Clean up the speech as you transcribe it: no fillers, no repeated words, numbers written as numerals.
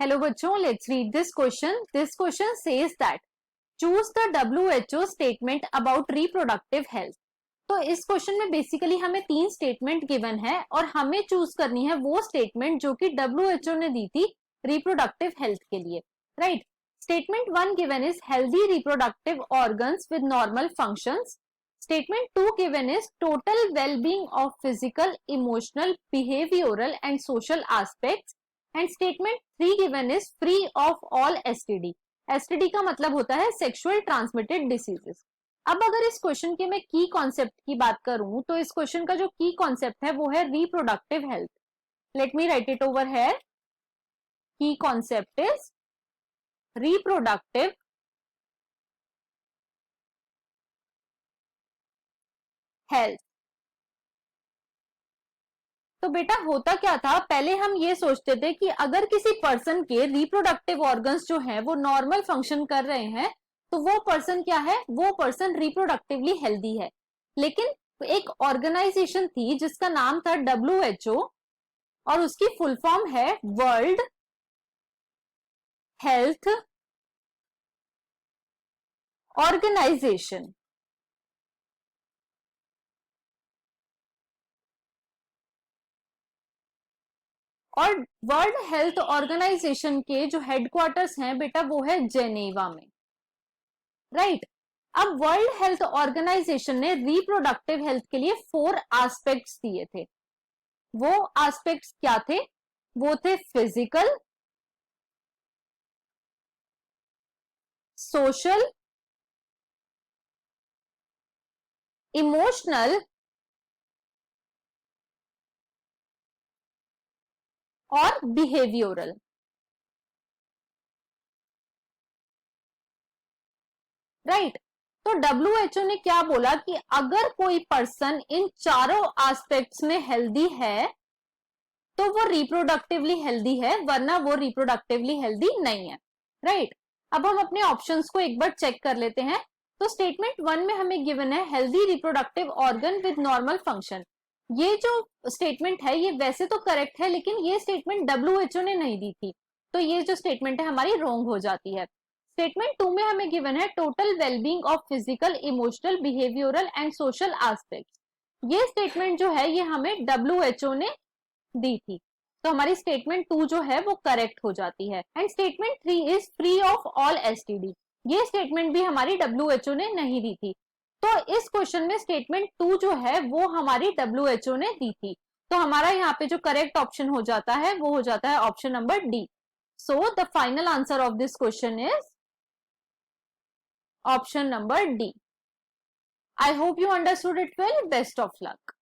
Hello बच्चों, let's read this question. This question says that choose the WHO statement about reproductive health. तो इस question में basically हमें 3 statement given है और हमें चूज करनी है वो स्टेटमेंट जो कि WHO ने दी थी रिप्रोडक्टिव हेल्थ के लिए, right. Statement 1 given is healthy reproductive organs with normal functions. Statement 2 given is total well-being of physical, emotional, behavioral and social aspects. And statement 3 given is free of all STD. STD का मतलब होता है sexual transmitted diseases. अब अगर इस question के मैं की कॉन्सेप्ट की बात करूं तो इस क्वेश्चन का जो की कॉन्सेप्ट है वो है reproductive health. Let me right it over here. की कॉन्सेप्ट इज रिप्रोडक्टिव हेल्थ. तो बेटा होता क्या था, पहले हम ये सोचते थे कि अगर किसी पर्सन के रिप्रोडक्टिव ऑर्गन्स जो हैं वो नॉर्मल फंक्शन कर रहे हैं तो वो पर्सन क्या है, वो पर्सन रिप्रोडक्टिवली हेल्दी है. लेकिन एक ऑर्गेनाइजेशन थी जिसका नाम था WHO और उसकी फुल फॉर्म है वर्ल्ड हेल्थ ऑर्गेनाइजेशन. और वर्ल्ड हेल्थ ऑर्गेनाइजेशन के जो हेडक्वार्टर्स हैं बेटा वो है जेनेवा में, राइट. अब वर्ल्ड हेल्थ ऑर्गेनाइजेशन ने रिप्रोडक्टिव हेल्थ के लिए 4 एस्पेक्ट्स दिए थे. वो एस्पेक्ट्स क्या थे? वो थे फिजिकल, सोशल, इमोशनल और बिहेवियरल. राइट. तो WHO ने क्या बोला कि अगर कोई पर्सन इन चारों एस्पेक्ट्स में हेल्दी है तो वो रिप्रोडक्टिवली हेल्दी है, वरना वो रिप्रोडक्टिवली हेल्दी नहीं है, राइट. अब हम अपने ऑप्शंस को एक बार चेक कर लेते हैं. तो स्टेटमेंट 1 में हमें गिवन है healthy reproductive organ with normal function. ये जो स्टेटमेंट है ये वैसे तो करेक्ट है, लेकिन ये स्टेटमेंट WHO ने नहीं दी थी, तो ये जो स्टेटमेंट है हमारी रॉन्ग हो जाती है. स्टेटमेंट 2 में हमें गिवन है total wellbeing of physical, emotional, behavioural and social aspects. ये स्टेटमेंट जो है ये हमें WHO ने दी थी, तो हमारी स्टेटमेंट 2 जो है वो करेक्ट हो जाती है. And statement 3 is free of all STD. ये स्टेटमेंट भी हमारी WHO ने नहीं दी थी, तो इस क्वेश्चन में स्टेटमेंट 2 जो है वो हमारी WHO ने दी थी. तो हमारा यहाँ पे जो करेक्ट ऑप्शन हो जाता है वो हो जाता है option number D. So the final answer of this question is option number D. I hope you understood it well. Best of luck.